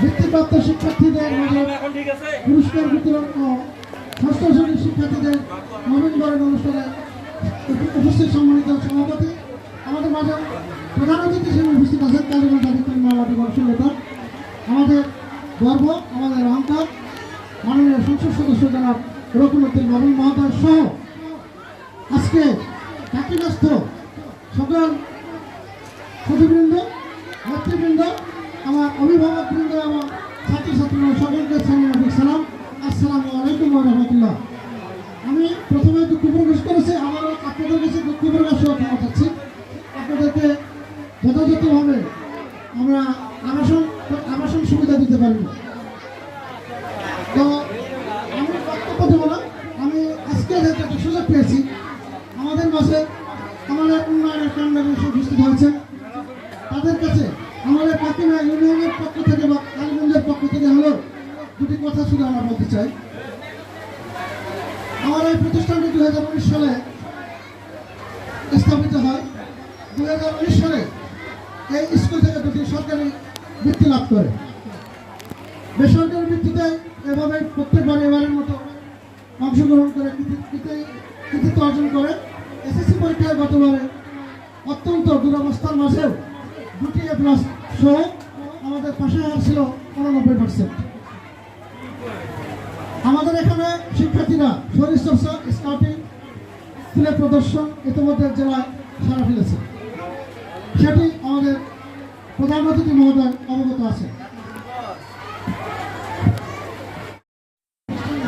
বৃত্তিপ্রাপ্ত শিক্ষার্থীদের পুরস্কার বিতরণ ও ষষ্ঠ শ্রেণীর শিক্ষার্থীদের নবীনবরণ অনুষ্ঠানে উপস্থিত সম্মানিত সভাপতি আমাদের মাঝে প্রধান অতিথি হিসেবে উপস্থিত আছেন কালীগঞ্জ আদিত্যের মাওলাটি বর্ষলতা। আমাদের গর্ব, আমাদের অহংকার মাননীয় সংসদ সদস্য জনাব রকুনুদ্দিন বাবুল মহোদয় সহ আজকে চাকরিগ্রস্ত সকল সুধীবৃন্দ, নেতৃবৃন্দ, আমার অভিভাবকবৃন্দ এবং ছাত্রছাত্রীরা সকলকে সালাম, আসসালামু আলাইকুম ওয়া রাহমাতুল্লাহ। আমি প্রথমে দুঃখ প্রকাশ করেছি, আমারও আপনাদের কাছে দুঃখ প্রকাশ ক্ষমা চাচ্ছি। আপনাদেরকে যথাযথভাবে আমরা আবাসন সুবিধা দিতে পারি। তো আমি বক্তব্য দেবো না, আমি আজকে একটা সুযোগ পেয়েছি আমাদের মাঝে আমাদের উন্নয়নের কেন্দ্রে উপস্থিত হয়েছেন, তাদের কাছে আমাদের কাকিনা ইউনিয়নের পক্ষ থেকে বা কালীগঞ্জের পক্ষ থেকে হলেও দুটি কথা শুধু আমরা বলতে চাই। আমার এই প্রতিষ্ঠানটি 2019 সালে স্থাপিত হয়। 2019 সালে এই স্কুল থেকে দুটি সরকারি বৃত্তি লাভ করে। বেসরকারি বৃত্তিতে এভাবে প্রত্যেকবার এবারের মতো অংশগ্রহণ করে কৃতিত্ব অর্জন করে। এসএসসি পরীক্ষায় গতবারে অত্যন্ত দুরবস্থার মাঝেও দুটি A+ সহ আমাদের পাশে হার ছিল 89%। আমাদের এখানে শিক্ষার্থীরা শরীরচর্চা, স্কাউটিং, স্কুলের প্রদর্শন ইতিমধ্যে জেলায় সারা ফেলেছে, সেটি আমাদের প্রধান অতিথি মহোদয় অবগত আছে।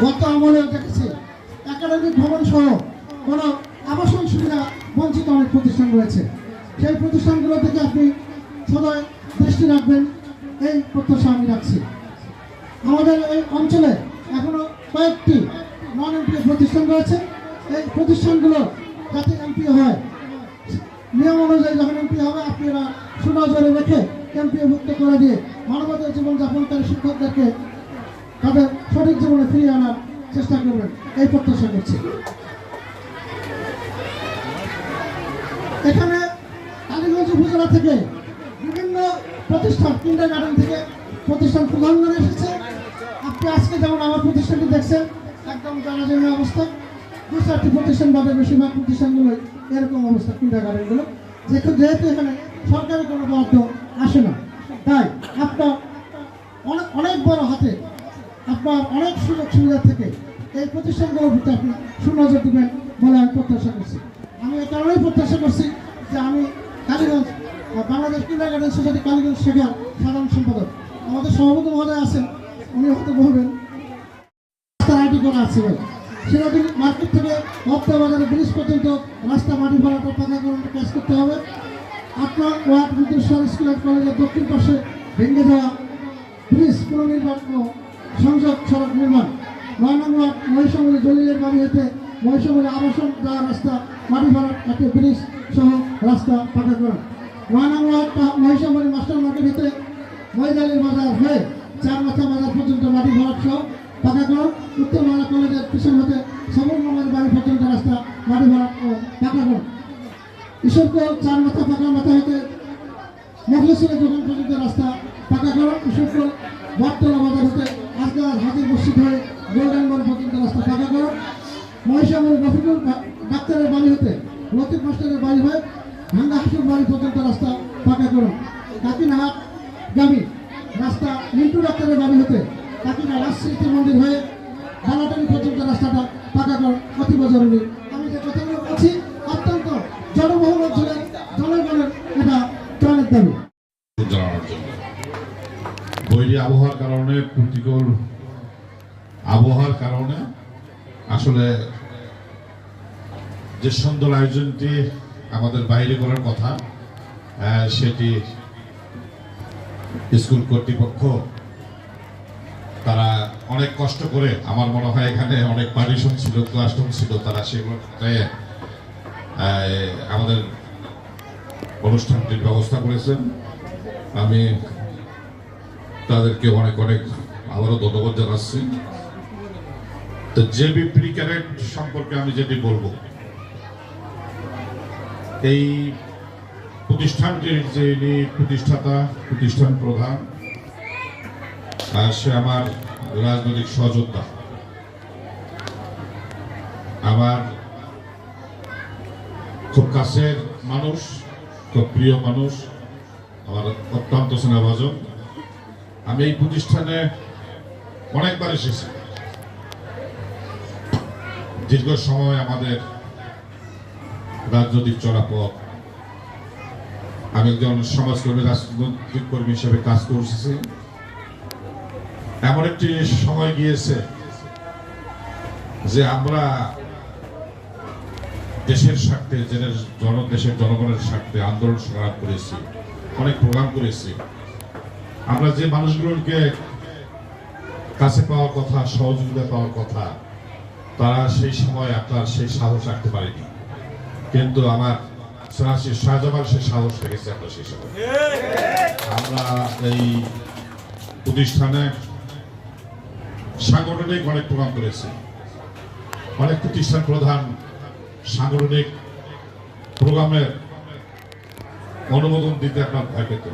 গত আমলে দেখেছি একাডেমিক ভবন সহ কোনো আবাসন সুবিধা বঞ্চিত অনেক প্রতিষ্ঠান রয়েছে। সেই প্রতিষ্ঠানগুলো থেকে আপনি সদয় দৃষ্টি রাখবেন, এই প্রত্যাশা আমি রাখছি। আমাদের এই অঞ্চলে এখনো কয়েকটি নন-এমপিও প্রতিষ্ঠান রয়েছে। এই প্রতিষ্ঠানগুলো যাতে এমপিও হয়, নিয়ম অনুযায়ী যখন এমপি হবে আপনারা সুনজরে রেখে এমপিওভুক্ত করে দিয়ে মানবতার জীবনযাপনকারী শিক্ষকদেরকে তাদের সঠিক জীবনে ফিরিয়ে আনার চেষ্টা করবেন, এই প্রত্যাশা করছি। এখানে কালীগঞ্জ উপজেলা থেকে বিভিন্ন প্রতিষ্ঠান, কিন্ডারগার্টেন থেকে প্রতিষ্ঠান প্রধানগণে এসেছে। আপনি আজকে যেমন আমার প্রতিষ্ঠানটি দেখছেন একদম জানাজানি অবস্থা, 2-4টি প্রতিষ্ঠান বাদে বেশিরভাগ প্রতিষ্ঠানগুলোই এরকম অবস্থা, কিন্ডারগার্টেনগুলো, যেহেতু এখানে সরকারি কোনো বরাদ্দ আসে না, তাই আপনার অনেক বড় হাতে আপনার অনেক সুযোগ সুবিধা থেকে এই প্রতিষ্ঠানগুলোর ভিতরে আপনি সুনজর দেবেন বলে আমি প্রত্যাশা করছি। আমি এই কারণেই প্রত্যাশা করছি যে আমি কালীগঞ্জ বাংলাদেশ কিন্ডারগার্টেন সোসাইটি কালীগঞ্জ শাখার সাধারণ সম্পাদক, আমাদের সভাপতি মহোদয় আছেন, উনি হয়তো বলবেন রাস্তার আইডি করা আছে ভাই, সেরকম মার্কেট থেকে হপ্তা বাজারে ব্রিজ পর্যন্ত রাস্তা মাটি ভরাটা পাকাকরণটা কাজ করতে হবে। আপনার ওয়ার্ড বিদ্যুৎ স্কুল অ্যান্ড কলেজের দক্ষিণ পাশে ভেঙে দেওয়া ব্রিজ পুনর্নির্মাণ ও সংযোগ সড়ক নির্মাণ, 9 নং ওয়ার্ড মহিষামলী জলিলের বাড়ি হতে মহিষামলী আবাসন যাওয়া রাস্তা মাটি ভরাট একটি ব্রিজ সহ রাস্তা পাকাকরণ, 9 নং ওয়ার্ড মহিষামলী মাস্টার মার্কেট হতে মহিজালির বাজার হয়ে 4 মাথা বাজার পর্যন্ত মাটি ভরাট সহ পাকাকরণ, উত্তর বাংলা কলেজের পিছন হতে সবর মামার বাড়ি পর্যন্ত রাস্তা মাটি ভরাট ও পাকাকরণ, ঈশ্বরপুর 4 মাথা পাকা মাথা হতে মখলেশ্বরের দোকান পর্যন্ত রাস্তা পাকাকরণ, ঈশ্বরপুর বটতলা বাজার হতে আজগার হাজির মসজিদ হয়ে গোল্ডেন বল পর্যন্ত রাস্তা পাকাকরণ, মহিষামলী রফিকুল ডাক্তারের বাড়ি হতে লতিফ মাস্টারের বাড়ি হয়ে ভাঙ্গা হাসুর বাড়ি পর্যন্ত রাস্তা পাকাকরণ, কাকিনাহাট গামী রাস্তা মিন্টু ডাক্তারের বাড়ি হতে কাকিনা রাজস্মৃতি মন্দির হয়ে বালাটানি পর্যন্ত রাস্তাটা পাকাকরণ অতীব জরুরি। আমি যে কথাগুলো বলছি অত্যন্ত জনবহুল অঞ্চলের জনগণের এটা ত্রাণের দাবি। বৈরী আবহাওয়ার কারণে, প্রতিকূল আবহাওয়ার কারণে আসলে যে সুন্দর আয়োজনটি আমাদের বাইরে করার কথা, সেটি স্কুল কর্তৃপক্ষ তারা অনেক কষ্ট করে, আমার মনে হয় এখানে অনেক পারমিশন ছিল, ক্লাসরুম ছিল, তারা সেগুলো আমাদের অনুষ্ঠানটির ব্যবস্থা করেছেন। আমি তাদেরকে অনেক অনেক আবারও ধন্যবাদ জানাচ্ছি। তো জেবি প্রি ক্যাডেট সম্পর্কে আমি যেটি বলবো, এই প্রতিষ্ঠানটির যিনি প্রতিষ্ঠাতা, প্রতিষ্ঠান প্রধান, আর সে আমার রাজনৈতিক সহযোদ্ধা, আমার খুব কাছের মানুষ, খুব প্রিয় মানুষ, আমার অত্যন্ত স্নেহভাজন। আমি এই প্রতিষ্ঠানে অনেকবার এসেছি। দীর্ঘ সময় আমাদের রাজনৈতিক চলাপথ, আমি একজন সমাজকর্মী, রাজনৈতিক কর্মী হিসেবে কাজ করছি। এমন একটি সময় গিয়েছে যে আমরা দেশের স্বার্থে, দেশের জনগণের স্বার্থে আন্দোলন সংগ্রাম করেছি, অনেক প্রোগ্রাম করেছি। আমরা যে মানুষগুলোকে কাছে পাওয়ার কথা, সহযোগিতা পাওয়ার কথা, তারা সেই সময় আপনার সেই সাহস রাখতে পারেনি। কিন্তু আমার শাহজামাল সে সাহস রেখেছে আপনার সেই সময়। আমরা এই প্রতিষ্ঠানে সাংগঠনিক অনেক প্রোগ্রাম করেছি। অনেক প্রতিষ্ঠান প্রধান সাংগঠনিক প্রোগ্রামের অনুমোদন দিতে আপনার ভয় পেত,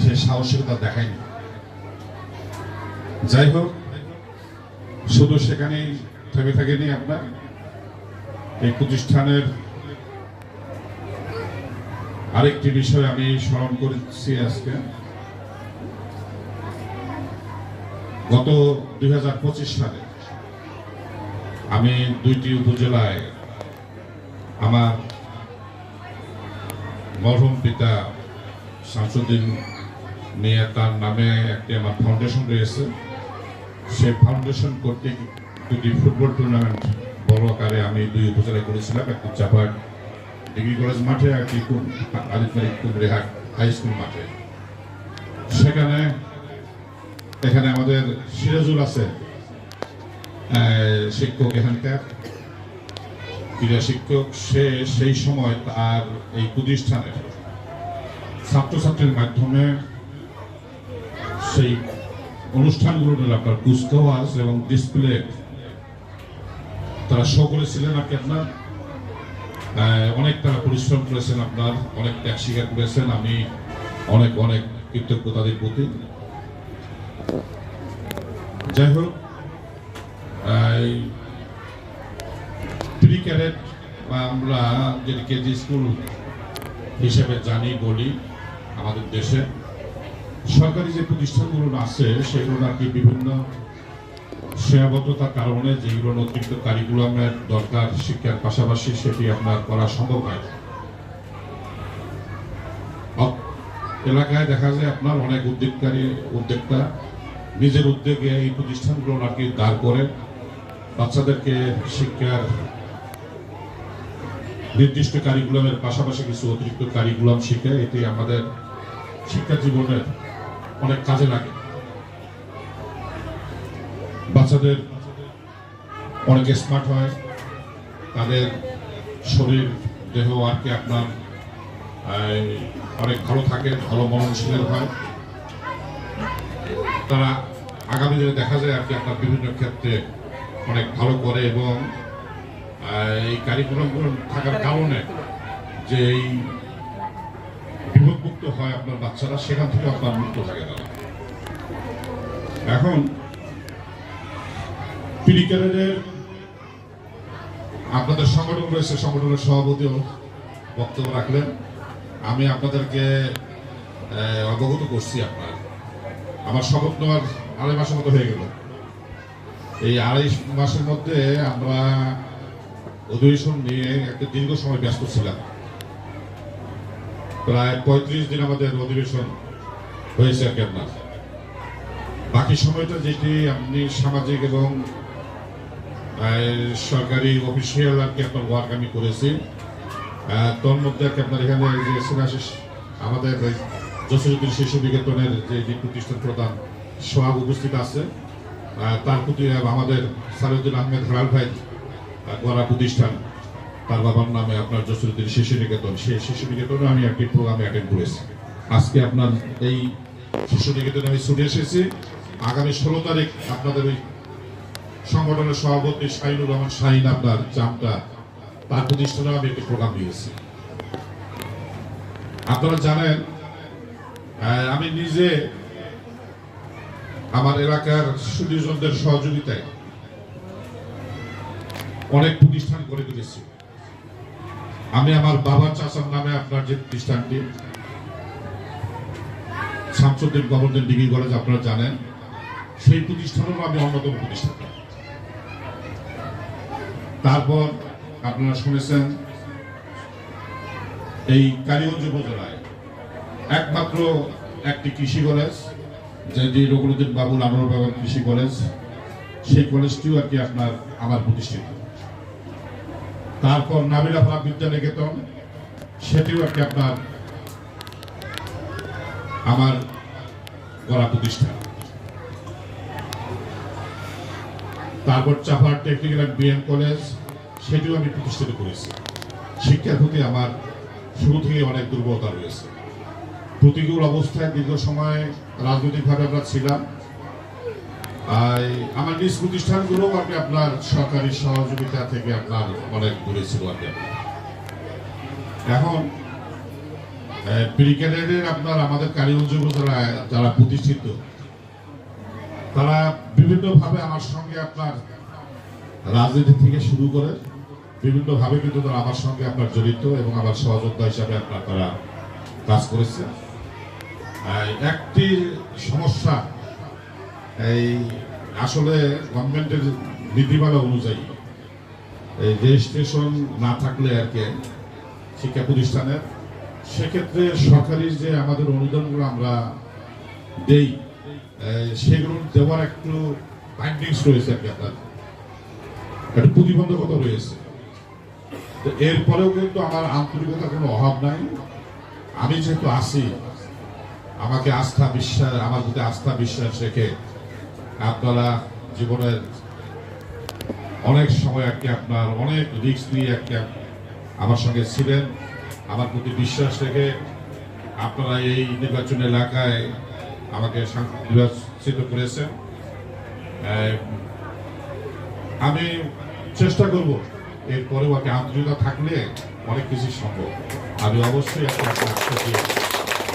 সে সাহসিকতা দেখায়নি। যাই হোক, শুধু সেখানেই থেমে থাকেনি। আপনার এই প্রতিষ্ঠানের আরেকটি বিষয় আমি স্মরণ করেছি আজকে। গত 2025 সালে আমি 2টি উপজেলায় আমার মরহুম পিতা শামসুদ্দিন মিয়া, তার নামে একটি আমার ফাউন্ডেশন রয়েছে। সেই ফাউন্ডেশন কর্তৃক 2টি ফুটবল টুর্নামেন্ট বড় আকারে আমি 2 উপজেলায় করেছিলাম। একটি চাপাক ডিগ্রি কলেজ মাঠে, একটি আলিফারি কুমরিহাট হাই স্কুল মাঠে। সেখানে এখানে আমাদের সিরাজুল আছে শিক্ষক, এখানকার ক্রীড়া শিক্ষক। সে সেই সময় তার এই প্রতিষ্ঠানের ছাত্রছাত্রীর মাধ্যমে সেই অনুষ্ঠানগুলো আপনার কুচকাওয়াজ এবং ডিসপ্লে তারা শো করেছিলেন। আর কি আপনার অনেক তারা পরিশ্রম করেছেন, আপনার অনেক ত্যাগ স্বীকার করেছেন। আমি অনেক অনেক কৃতজ্ঞ তাদের প্রতি। যাই হোক, প্রি ক্যাডেট বা আমরা যেটি কেজি স্কুল হিসেবে জানি বলি, আমাদের দেশে সরকারি যে প্রতিষ্ঠানগুলো আছে সেগুলো আর কি বিভিন্ন সীমাবদ্ধতার কারণে যেগুলো অতিরিক্ত কারিকুলামের দরকার শিক্ষার পাশাপাশি সেটি আপনার করা সম্ভব হয়। এলাকায় দেখা যায় আপনার অনেক উদ্যোক্তা নিজের উদ্যোগে এই প্রতিষ্ঠানগুলো আর কি দাঁড় করে বাচ্চাদেরকে শিক্ষার নির্দিষ্ট কারিকুলামের পাশাপাশি কিছু অতিরিক্ত কারিকুলাম শিখে এটি আমাদের শিক্ষা জীবনের অনেক কাজে লাগে। বাচ্চাদের অনেক স্মার্ট হয়, তাদের শরীর দেহ আর কি আপনার অনেক ভালো থাকে, ভালো মননশীল হয়। তারা আগামী দিনে দেখা যায় আর কি আপনার বিভিন্ন ক্ষেত্রে অনেক ভালো করে এবং এই কারিকুলামগুলো থাকার কারণে যে এই বিপদমুক্ত হয় আপনার বাচ্চারা, সেখান থেকে আপনার মুক্ত থাকে তারা। এখন প্রি ক্যাডেটের আপনাদের সংগঠন রয়েছে, সংগঠনের সভাপতিও বক্তব্য রাখলেন। আমি আপনাদেরকে অবগত করছি আমার শপথ নেওয়ার 2.5 মাসের মতো হয়ে গেল। এই 2.5 মাসের মধ্যে আমরা অধিবেশন নিয়ে একটা দীর্ঘ সময় ব্যস্ত ছিলাম। প্রায় 35 দিন আমাদের অধিবেশন হয়েছে আর কি আপনার। বাকি সময়টা যেটি আপনি সামাজিক এবং সরকারি অফিসিয়াল আর কি আপনার ওয়ার্ক আমি করেছি। তোর মধ্যে আর কি আপনার এখানে যে আমাদের জসিরুদ্দিন শিশু নিকেতনের যে প্রতিষ্ঠান প্রধান সোহাগ উপস্থিত আছে, তার প্রতি আমাদের সালিউদ্দিন আহমেদ হেলাল ভাই গড়া প্রতিষ্ঠান, তার বাবার নামে আপনার জসিরুদ্দিন শিশু নিকেতন, সেই শিশু নিকেতনে আমি একটি প্রোগ্রামে অ্যাটেন্ড করেছি। আজকে আপনার এই শিশু নিকেতনে আমি ছুটে এসেছি। আগামী 16 তারিখ আপনাদের ওই সংগঠনের সভাপতি শাহিনুর রহমান শাহিন আপনার জামটা, তার প্রতিষ্ঠানে আমি একটি প্রোগ্রাম দিয়েছি। আপনারা জানেন আমি নিজে আমার এলাকার সুদীজনদের সহযোগিতায় অনেক প্রতিষ্ঠান করে তুলেছি। আমি আমার বাবার চাচার নামে আপনার যে প্রতিষ্ঠানটি শামসুদ্দিন কমরুদ্দিন ডিগ্রি কলেজ আপনারা জানেন, সেই প্রতিষ্ঠানেরও আমি অন্যতম প্রতিষ্ঠাতা। তারপর আপনারা শুনেছেন এই কালীগঞ্জ উপজেলায় একমাত্র একটি কৃষি কলেজ, যেটি রঘুরুদ্দিন বাবুল আনোয়ার বেগম কৃষি কলেজ, সেই কলেজটিও আর কি আপনার আমার প্রতিষ্ঠিত। তারপর নাবিলা ফালা বিদ্যানিকেতন, সেটিও আর কি আপনার আমার করা প্রতিষ্ঠান। তারপর চাপার টেকনিক্যাল অ্যান্ড বিএম কলেজ, সেটিও আমি প্রতিষ্ঠিত করেছি। শিক্ষার প্রতি আমার শুরু থেকে অনেক দুর্বলতা রয়েছে। প্রতিকূল অবস্থায় দীর্ঘ সময় রাজনৈতিকভাবে আমরা ছিলাম। আমার নিজ প্রতিষ্ঠানগুলো আর কি আপনার সরকারি সহযোগিতা থেকে আপনার অনেক দূরে ছিল আর কি। এখন ব্রিগেডের আপনার আমাদের কালীগঞ্জ উপজেলায় যারা প্রতিষ্ঠিত, তারা বিভিন্নভাবে আমার সঙ্গে আপনার রাজনীতি থেকে শুরু করে বিভিন্নভাবে কিন্তু তারা আমার সঙ্গে আপনার জড়িত এবং আমার সহযোদ্ধা হিসাবে আপনার তারা কাজ করেছে। একটি সমস্যা, এই আসলে গভর্নমেন্টের নীতিমালা অনুযায়ী এই রেজিস্ট্রেশন না থাকলে আর কি শিক্ষা প্রতিষ্ঠানের, সেক্ষেত্রে সরকারি যে আমাদের অনুদানগুলো আমরা দেই, সেগুলো দেওয়ার একটু বাইন্ডিংস রয়েছে আর কি, আপনার একটু প্রতিবন্ধকতা রয়েছে। তো এরপরেও কিন্তু আমার আন্তরিকতার কোনো অভাব নাই। আমি যেহেতু আসি, আমাকে আস্থা বিশ্বাস, আমার প্রতি আস্থা বিশ্বাস রেখে আপনারা জীবনের অনেক সময় আর কি আপনার অনেক রিস্ক নিয়ে আর কি আমার সঙ্গে ছিলেন। আমার প্রতি বিশ্বাস রেখে আপনারা এই নির্বাচন এলাকায় আমাকে নির্বাচিত করেছেন। আমি চেষ্টা করব এরপরেও আর কি আন্তরিকতা থাকলে অনেক কিছু সম্ভব। আমি অবশ্যই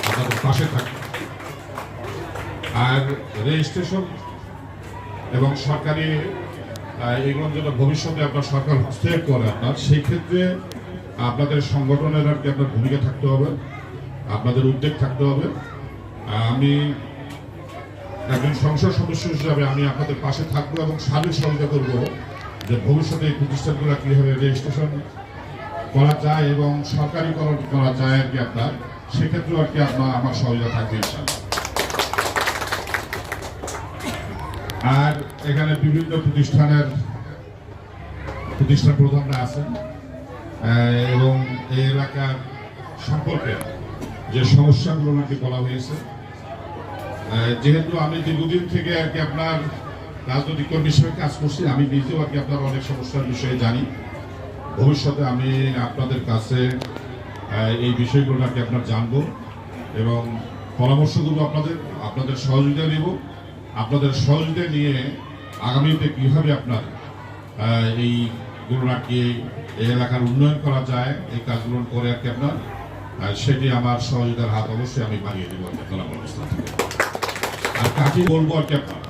আপনাদের পাশে থাকব। আর রেজিস্ট্রেশন এবং সরকারি এগুলো যেন ভবিষ্যতে আপনার সরকার হস্তক্ষেপ করে আপনার, সেই ক্ষেত্রে আপনাদের সংগঠনের আর কি আপনার ভূমিকা থাকতে হবে, আপনাদের উদ্যোগ থাকতে হবে। আমি একজন সংসদ সদস্য হিসাবে আমি আপনাদের পাশে থাকবো এবং সার্বিক সহযোগিতা করবো যে ভবিষ্যতে এই প্রতিষ্ঠানগুলো কীভাবে রেজিস্ট্রেশন করা যায় এবং সরকারিকরণ করা যায় আর কি আপনার, সেক্ষেত্রেও আর কি আপনার আমার সহযোগিতা থাকবে ইনশাআল্লাহ। আর এখানে বিভিন্ন প্রতিষ্ঠান প্রধানরা আছেন এবং এই এলাকার সম্পর্কে যে সমস্যাগুলো নাকি বলা হয়েছে, যেহেতু আমি দীর্ঘদিন থেকে আর কি আপনার রাজনৈতিক কর্মী হিসেবে কাজ করছি, আমি নিজেও আর কি আপনার অনেক সমস্যার বিষয়ে জানি। ভবিষ্যতে আমি আপনাদের কাছে এই বিষয়গুলো নাকি আপনার জানবো এবং পরামর্শগুলো আপনাদের সহযোগিতা নেব। আপনাদের সহযোগিতা নিয়ে আগামীতে কীভাবে আপনার এইগুলো নাকি এই এলাকার উন্নয়ন করা যায়, এই কাজগুলো করে আর কি আপনার সেটি আমার সহযোগিতার হাত অবশ্যই আমি বাড়িয়ে দেবো আপনার অবস্থা থেকে। আর কাকে বলবো আর কি আপনার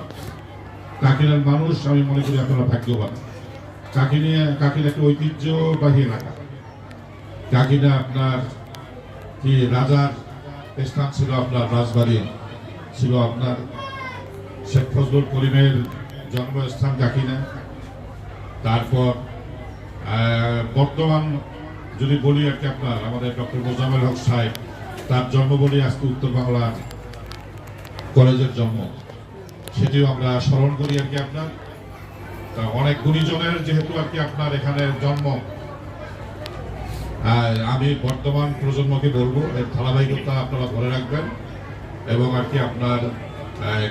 কাকিনার মানুষ, আমি মনে করি আপনারা ভাগ্যবান। কাকিনা একটা ঐতিহ্যবাহী এলাকা। কাকিনা আপনার কি রাজার স্থান ছিল, আপনার রাজবাড়ি ছিল, আপনার শেখ ফজলুল করিমের জন্মস্থান কাকিনা। তারপর বর্তমান যদি বলি আর কি আপনার আমাদের ডক্টর মোজাম্মেল হক সাহেব, তার জন্মবলি আজকে উত্তর বাংলা কলেজের জন্ম, সেটিও আমরা স্মরণ করি আর কি আপনার। অনেক গুণীজনের যেহেতু আর কি আপনার এখানে জন্ম, আমি বর্তমান প্রজন্মকে বলবো এর ধারাবাহিকতা আপনারা ধরে রাখবেন এবং আর কি আপনার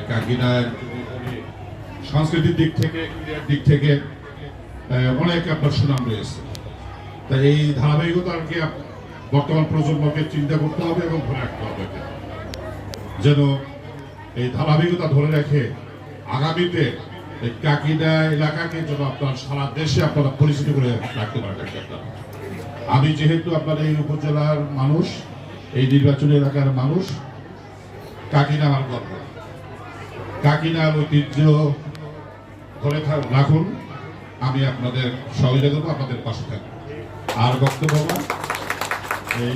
কাকিনার সংস্কৃতির দিক থেকে অনেক আপনার সুনাম রয়েছে। তাই এই ধারাবাহিকতা আর কি বর্তমান প্রজন্মকে চিন্তা করতে হবে এবং ধরে রাখতে হবে, যেন এই ধারাবাহিকতা ধরে রেখে আগামীতে এই কাকিনা এলাকাকে যেন আপনার সারা দেশে আপনারা পরিচিত করে রাখতে পারেন। আমি যেহেতু আপনার এই উপজেলার মানুষ, এই নির্বাচনী এলাকার মানুষ, কাকিনা আমার গর্ব। কাকিনার ঐতিহ্য ধরে রাখুন, আমি আপনাদের সহযোগিতা করবো, আপনাদের পাশে থাকবো। আর বক্তব্য এই